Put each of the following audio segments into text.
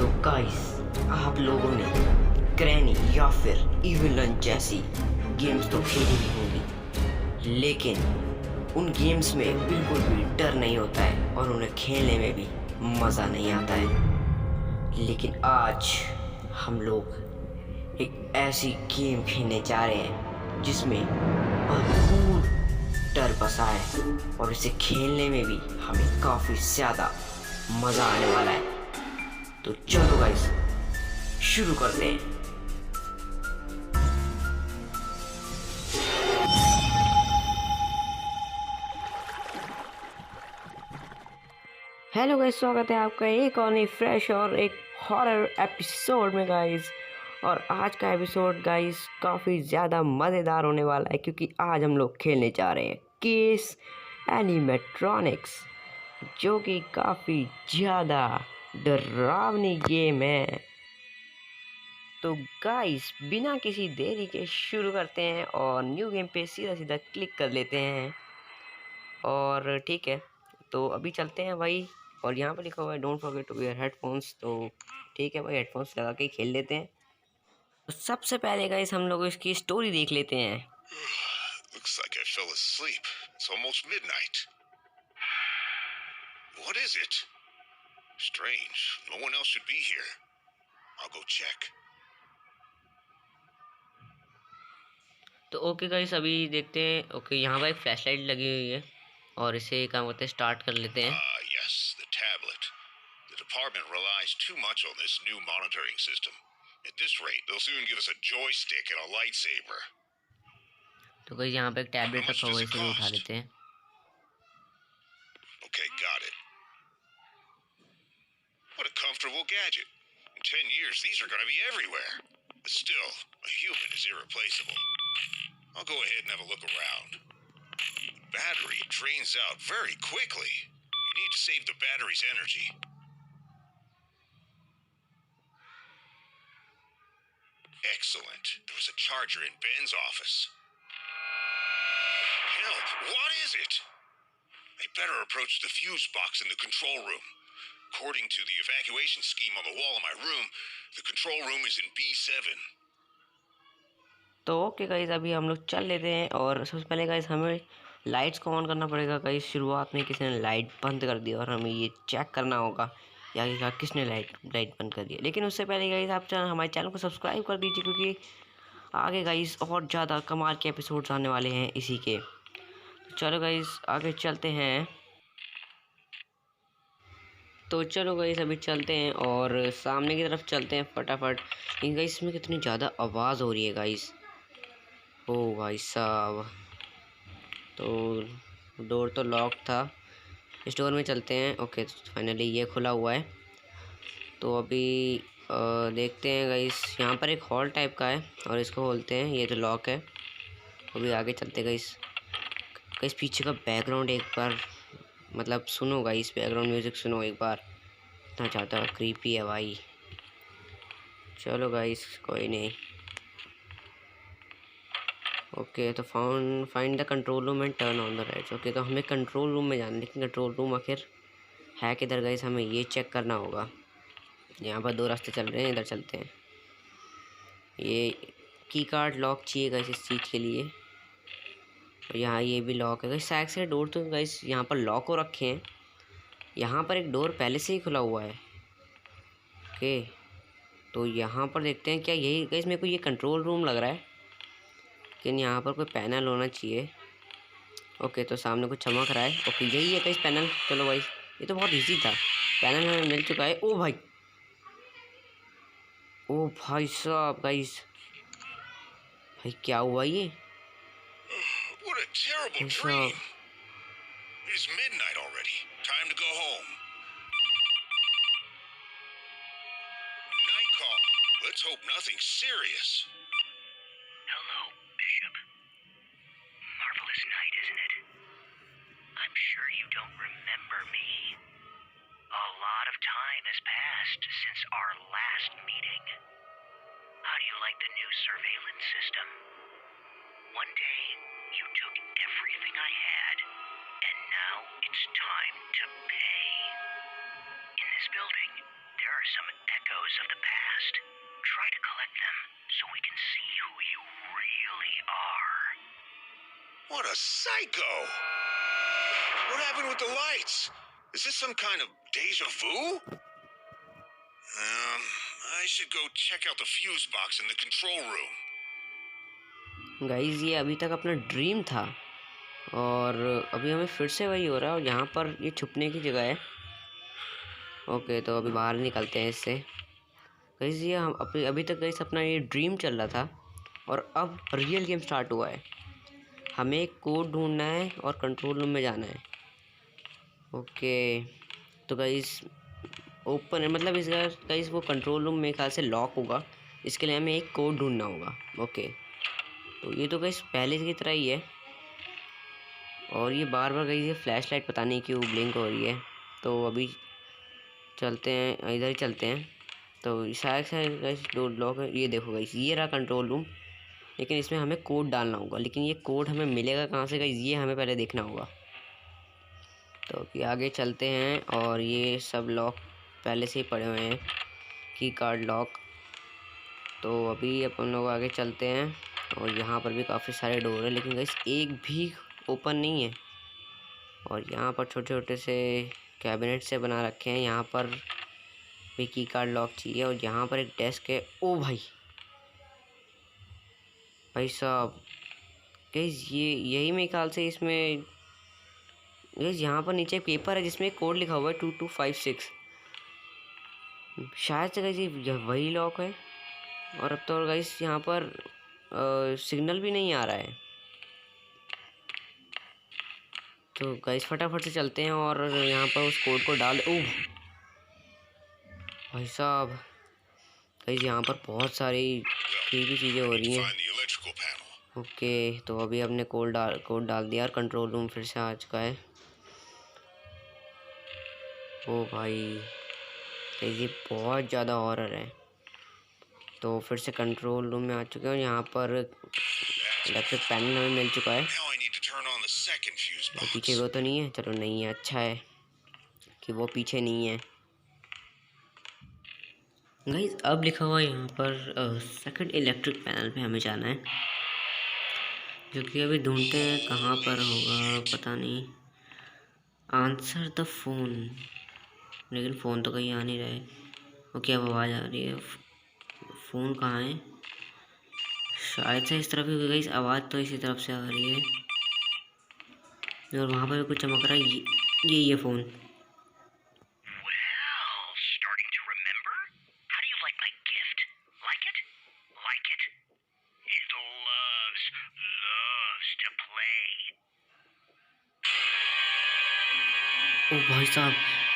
तो गाइस, आप लोगों ने ग्रैनी या फिर इविलन जैसी गेम्स तो खेली ही होंगी, लेकिन उन गेम्स में बिल्कुल भी डर नहीं होता है और उन्हें खेलने में भी मज़ा नहीं आता है। लेकिन आज हम लोग एक ऐसी गेम खेलने जा रहे हैं जिसमें भरपूर डर बसा है और इसे खेलने में भी हमें काफ़ी ज़्यादा मज़ा आने वाला है। तो चलो गाइस, शुरू करते हैं। हेलो गाइस, स्वागत है आपका एक और नई फ्रेश और एक हॉरर एपिसोड में गाइस। और आज का एपिसोड गाइस काफ़ी ज़्यादा मज़ेदार होने वाला है क्योंकि आज हम लोग खेलने जा रहे हैं केस एनिमेट्रॉनिक्स, जो कि काफ़ी ज़्यादा डरावनी गेम है। तो गाइस, बिना किसी देरी के शुरू करते हैं और न्यू गेम पे सीधा सीधा क्लिक कर लेते हैं। और ठीक है, तो अभी चलते हैं भाई। और यहाँ पर लिखा हुआ है don't forget to wear headphones, तो ठीक है भाई, हेडफोन्स लगा के खेल लेते हैं। तो सबसे पहले गाइस हम लोग इसकी स्टोरी देख लेते हैं। Looks like I fell asleep. It's almost midnight. What is it? Strange. No one else should be here. I'll go check. तो ओके गाइस, अभी देखते हैं। ओके, यहाँ पर एक फ्लैशलाइट लगी हुई है और इसे क्या बोलते हैं, स्टार्ट कर लेते हैं। Yes, the tablet. The department relies too much on this new monitoring system. At this rate, they'll soon give us a joystick and a lightsaber. तो गाइस, यहाँ पे एक टैबलेट रखा हुआ है, इसे भी उठा लेते हैं। Okay, got it. What a comfortable gadget. In 10 years, these are going to be everywhere. But still, a human is irreplaceable. I'll go ahead and have a look around. The battery drains out very quickly. You need to save the battery's energy. Excellent. There was a charger in Ben's office. Hell, what is it? I better approach the fuse box in the control room. According to the evacuation scheme on the wall of my room, the control room is in B7. तो okay guys, अभी हम लोग चल लेते हैं। और सबसे पहले गाइस हमें लाइट्स को ऑन करना पड़ेगा। गाइस, शुरुआत में किसी ने लाइट बंद कर दी और हमें ये चेक करना होगा या कि किसने लाइट बंद कर दी। लेकिन उससे पहले गाइस आप हमारे चैनल को सब्सक्राइब कर दीजिए, क्योंकि आगे गाइस और ज़्यादा कमाल के एपिसोड्स आने वाले हैं इसी के। तो चलो गाइस, आगे चलते हैं। तो चलो गाइस, अभी चलते हैं और सामने की तरफ चलते हैं फटाफट। लेकिन गाइस, इसमें कितनी ज़्यादा आवाज़ हो रही है गाइस। ओ भाई साहब, तो डोर तो लॉक था। स्टोर में चलते हैं। ओके, फाइनली ये खुला हुआ है। तो अभी देखते हैं गाइस, यहाँ पर एक हॉल टाइप का है और इसको खोलते हैं। ये तो लॉक है। अभी आगे चलते हैं गाइस। गाइस, पीछे का बैकग्राउंड एक बार मतलब सुनो गाइस, बैकग्राउंड म्यूज़िक सुनो एक बार। इतना ज़्यादा क्रीपी है भाई। चलो गाइस, कोई नहीं। ओके, तो find the control room and turn on the lights. Okay, तो हमें कंट्रोल रूम में जाना है, लेकिन कंट्रोल रूम आखिर है किधर गाइस, हमें ये चेक करना होगा। यहाँ पर दो रास्ते चल रहे हैं, इधर चलते हैं। ये की कार्ड लॉक चाहिए गाइस इस चीज़ के लिए। और यहाँ ये भी लॉक है गाइस। साइड से डोर तो गाइस यहाँ पर लॉक हो रखे हैं। यहाँ पर एक डोर पहले से ही खुला हुआ है। ओके, तो यहाँ पर देखते हैं क्या यही गाइस, मेरे को ये कंट्रोल रूम लग रहा है, लेकिन यहाँ पर कोई पैनल होना चाहिए। ओके, तो सामने कुछ चमक रहा है। ओके, यही है गाइस पैनल। चलो गाइस, ये तो बहुत इजी था। पैनल हमें मिल चुका है। ओ भाई, ओ भाई साहब गाइस, भाई क्या हुआ ये? What a terrible dream. It is midnight already. Time to go home. Night call. Let's hope nothing serious. Hello, Bishop. Marvelous night, isn't it? I'm sure you don't remember me. A lot of time has passed since our last meeting. How do you like the new surveillance system? One day, you took everything I had, and now it's time to pay. In this building, there are some echo shadows of the past. Try to collect them so we can see who you really are. What a psycho! What happened with the lights? Is this some kind of deja vu? I should go check out the fuse box in the control room. Guys ये अभी तक अपना dream था और अभी हमें फिर से वही हो रहा है और यहाँ पर ये छुपने की जगह है। ओके तो अभी बाहर निकलते हैं इससे। गाइस ये हम अभी तक गाइस अपना ये ड्रीम चल रहा था और अब रियल गेम स्टार्ट हुआ है। हमें एक कोड ढूंढना है और कंट्रोल रूम में जाना है। ओके तो गाइस ओपन है, मतलब इस गाइस वो कंट्रोल रूम मेरे ख्याल से लॉक होगा, इसके लिए हमें एक कोड ढूंढना होगा। ओके तो ये तो गाइस पहले की तरह ही है और ये बार बार गाइस ये फ्लैश लाइट पता नहीं क्यों ब्लिंक हो रही है। तो अभी चलते हैं, इधर ही चलते हैं। तो शायद से गाइस डोर लॉक है। ये देखो गाइस ये रहा कंट्रोल रूम, लेकिन इसमें हमें कोड डालना होगा। लेकिन ये कोड हमें मिलेगा कहाँ से गाइस, ये हमें पहले देखना होगा। तो अभी आगे चलते हैं और ये सब लॉक पहले से ही पड़े हुए हैं, की कार्ड लॉक। तो अभी अपन लोग आगे चलते हैं और यहाँ पर भी काफ़ी सारे डोर हैं, लेकिन गाइस एक भी ओपन नहीं है। और यहाँ पर छोटे छोटे से कैबिनेट से बना रखे हैं, यहाँ पर भी की कार्ड लॉक चाहिए। और यहाँ पर एक डेस्क है। ओ भाई साहब गाइस ये यही मेरे ख्याल से इसमें गाइस यहाँ पर नीचे एक पेपर है जिसमें कोड लिखा हुआ है 2256। शायद से गाइस ये वही लॉक है। और अब तो गाइस यहाँ पर सिग्नल भी नहीं आ रहा है। तो गाइस फटाफट से चलते हैं और यहाँ पर उस कोड को डाल। ओह भाई साहब गाइस यहाँ पर बहुत सारी भी चीज़ें हो रही हैं। Find the electrical panel. Okay तो अभी हमने कोड डाल दिया और कंट्रोल रूम फिर से आ चुका है। ओ भाई गाइस ये बहुत ज़्यादा हॉरर है। तो फिर से कंट्रोल रूम में आ चुके हैं और यहाँ पर इलेक्ट्रिक पैनल हमें मिल चुका है। Now I need to turn on the second fuse तो box. पीछे वो तो नहीं है, चलो नहीं है, अच्छा है कि वो पीछे नहीं है। गाइस अब लिखा हुआ है यहाँ पर सेकंड इलेक्ट्रिक पैनल पे हमें जाना है, जो कि अभी ढूंढते हैं कहाँ पर होगा, पता नहीं। आंसर द फोन, लेकिन फ़ोन तो कहीं आ नहीं रहा है। ओके अब आवाज़ आ रही है। फ़ोन कहाँ है? शायद से इस तरफ ही होगी। आवाज़ तो इसी तरफ से आ रही है और वहाँ पर भी कुछ चमक रहा है। ये phone. Well, starting to remember? How do you like my gift? Like it? Like it? It loves to play. ओ भाई साहब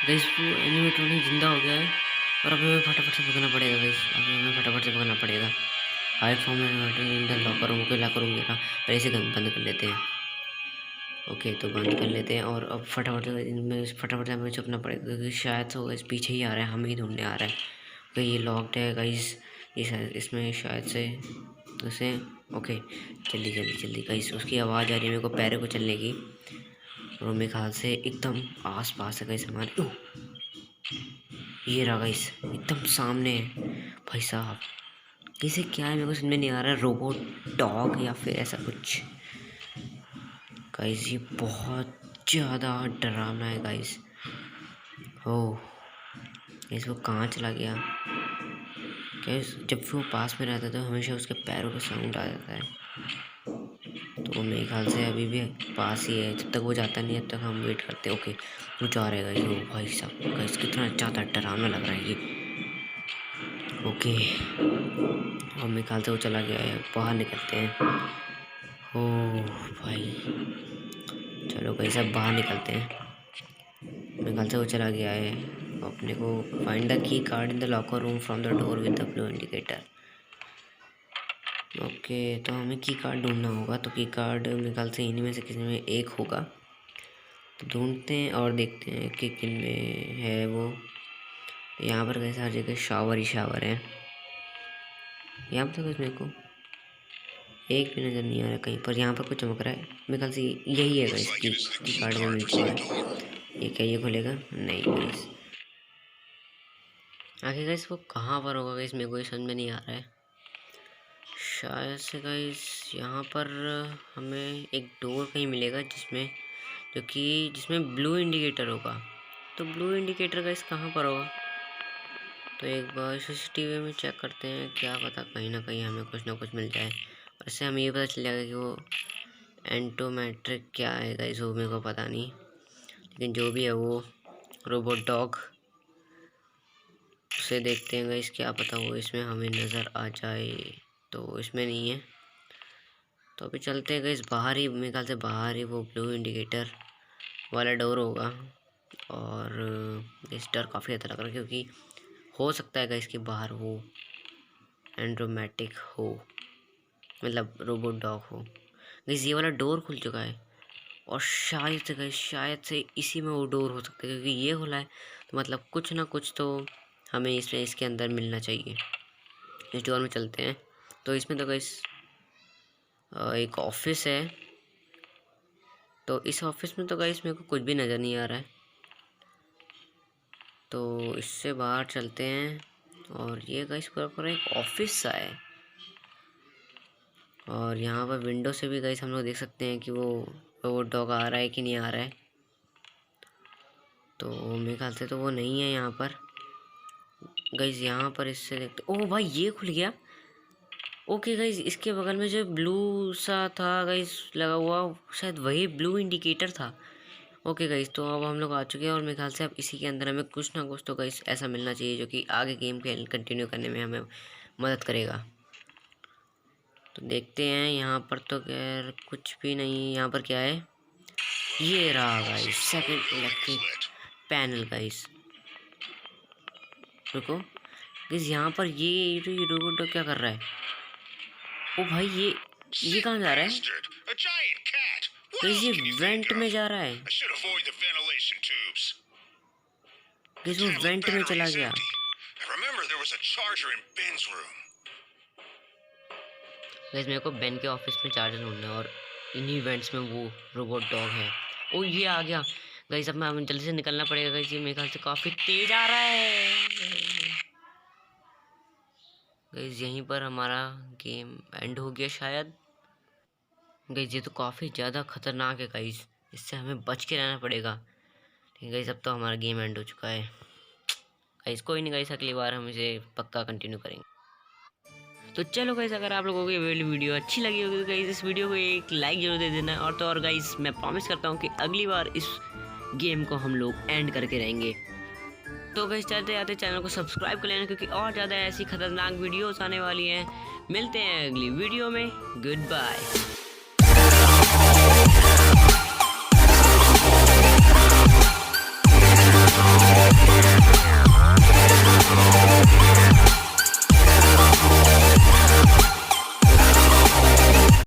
गाइस वो एनिमेट्रॉनिक जिंदा हो गया है और अभी हमें फटाफट से भगना पड़ेगा गाइस। अभी हमें फटाफट से भगना पड़ेगा। हाई फॉर्म में लॉकर रूम के लॉकर रूम गिरा, पहले इसे बंद कर लेते हैं। ओके तो बंद कर लेते हैं और अब फटाफट इनमें फटाफट से हमें छुपना पड़ेगा, क्योंकि शायद से गाइस पीछे ही आ रहा है, हमें ही ढूंढने आ रहा है। ओके ये लॉक्ड है गाइस, इसमें शायद से उसे। ओके जल्दी जल्दी जल्दी गाइस, उसकी आवाज़ आ रही है मेरे को पैरों को चलने की और मेरे ख्याल से एकदम आस पास है गाइस हमारे। ओह ये रहा गाइस एकदम सामने है। भाई साहब इसे क्या है मेरे को समझ में नहीं आ रहा है, रोबोट डॉग या फिर ऐसा कुछ। गाइस ये बहुत ज़्यादा डरावना है गाइस। ओह गाइस वो कहाँ चला गया? गाइस जब वो पास में रहता है तो हमेशा उसके पैरों का साउंड आ जाता है। तो मेरे ख्याल से अभी भी पास ही है, जब तक वो जाता नहीं है तब तक हम वेट करते हैं। ओके वो जा रहेगा ये। ओ भाई साहब गाइस कितना ज़्यादा डरावना लग रहा है ये। ओके और मेरे ख्याल से वो चला गया है, बाहर निकलते हैं। ओह भाई चलो गाइस अब बाहर निकलते हैं। मेरे ख्याल से वो चला गया है। अपने को find the key card in the locker room from the door with the blue indicator. Okay तो हमें की कार्ड ढूंढना होगा। तो की कार्ड मेरे ख्याल से इन्हीं में से किसी में एक होगा, तो ढूंढते हैं और देखते हैं कि किन में है वो। यहाँ पर कैसे हर जगह शावर ही शावर है। यहाँ पर कुछ मेरे को एक भी नज़र नहीं आ रहा कहीं पर। यहाँ पर कुछ चमक रहा है, मेरे ख्याल से यही है गाइस की कार्ड में मिल चुका है। ये क्या ये खुलेगा? नहीं गाइस। आखिर गाइस वो कहाँ पर होगा गाइस, मेरे को ये समझ में नहीं आ रहा है। शायद से गाइस यहाँ पर हमें एक डोर कहीं मिलेगा जिसमें ब्लू इंडिकेटर होगा। तो ब्लू इंडिकेटर गाइस कहाँ पर होगा, तो एक बार CCTV में चेक करते हैं, क्या पता कहीं ना कहीं हमें कुछ ना कुछ मिल जाए। और इससे हमें ये पता चल जाएगा कि वो एंटोमेट्रिक क्या है गाइस, वो मेरे को पता नहीं, लेकिन जो भी है वो रोबोट डॉग, उसे देखते हैं गाइस, क्या पता वो इसमें हमें नज़र आ जाए। तो इसमें नहीं है, तो अभी चलते हैं गाइस बाहर ही, मेरे ख्याल से बाहर ही वो ब्लू इंडिकेटर वाला डोर होगा। और इस डर काफ़ी ज़्यादा लग रहा है, क्योंकि हो सकता है गाइस कि बाहर वो एंड्रोमेटिक हो, मतलब रोबोट डॉग हो। गाइस ये वाला डोर खुल चुका है, और शायद से इसी में वो डोर हो सकता है, क्योंकि ये खुला है, तो मतलब कुछ ना कुछ तो हमें इसके अंदर मिलना चाहिए। इस डोर में चलते हैं। तो इसमें तो गाइस एक ऑफिस है, तो इस ऑफिस में तो गाइस मेरे को कुछ भी नज़र नहीं आ रहा है, तो इससे बाहर चलते हैं। और ये गाइस पूरा एक ऑफिस सा है, और यहाँ पर विंडो से भी गाइस हम लोग देख सकते हैं कि वो डॉग आ रहा है कि नहीं आ रहा है। तो मेरे ख्याल से तो वो नहीं है यहाँ पर गाइस। यहाँ पर इससे देखते, ओह भाई ये खुल गया। ओके गाइस, इसके बगल में जो ब्लू सा था गाइस लगा हुआ, शायद वही ब्लू इंडिकेटर था। ओके गाइस, तो अब हम लोग आ चुके हैं, और मेरे ख्याल से अब इसी के अंदर हमें कुछ ना कुछ तो गाइस ऐसा मिलना चाहिए जो कि आगे गेम के कंटिन्यू करने में हमें मदद करेगा। तो देखते हैं, यहाँ पर तो खैर कुछ भी नहीं। यहाँ पर क्या है, ये रहा guys second electric panel guys. रुको गाइस, यहाँ पर ये रोबोट क्या कर रहा है। ओ भाई ये कहाँ जा रहा है गाइस, ये वेंट में जा रहा है गाइस, वो वेंट में चला गया। गाइस मेरे को बेन के ऑफिस में चार्जर ढूंढना है, और इन्हीं इवेंट्स में वो रोबोट डॉग है। ओ ये आ गया गाइस, अब हमें जल्दी से निकलना पड़ेगा गाइस, ये मेरे ख्याल से काफ़ी तेज आ रहा है गाइस। यहीं पर हमारा गेम एंड हो गया शायद। गाइस ये तो काफ़ी ज़्यादा खतरनाक है गाइस, इससे हमें बच के रहना पड़ेगा। ठीक है गाइस, अब तो हमारा गेम एंड हो चुका है गाइस। कोई नहीं गाइस, अगली बार हम इसे पक्का कंटिन्यू करेंगे। तो चलो गाइस, अगर आप लोगों को ये वीडियो अच्छी लगी होगी तो गाइस इस वीडियो को एक लाइक जरूर दे देना। और तो और गाइस, मैं प्रॉमिस करता हूँ कि अगली बार इस गेम को हम लोग एंड करके रहेंगे। तो गाइस चलते जाते चैनल को सब्सक्राइब कर लेना, क्योंकि और ज़्यादा ऐसी खतरनाक वीडियोस आने वाली हैं। मिलते हैं अगली वीडियो में, गुड बाय।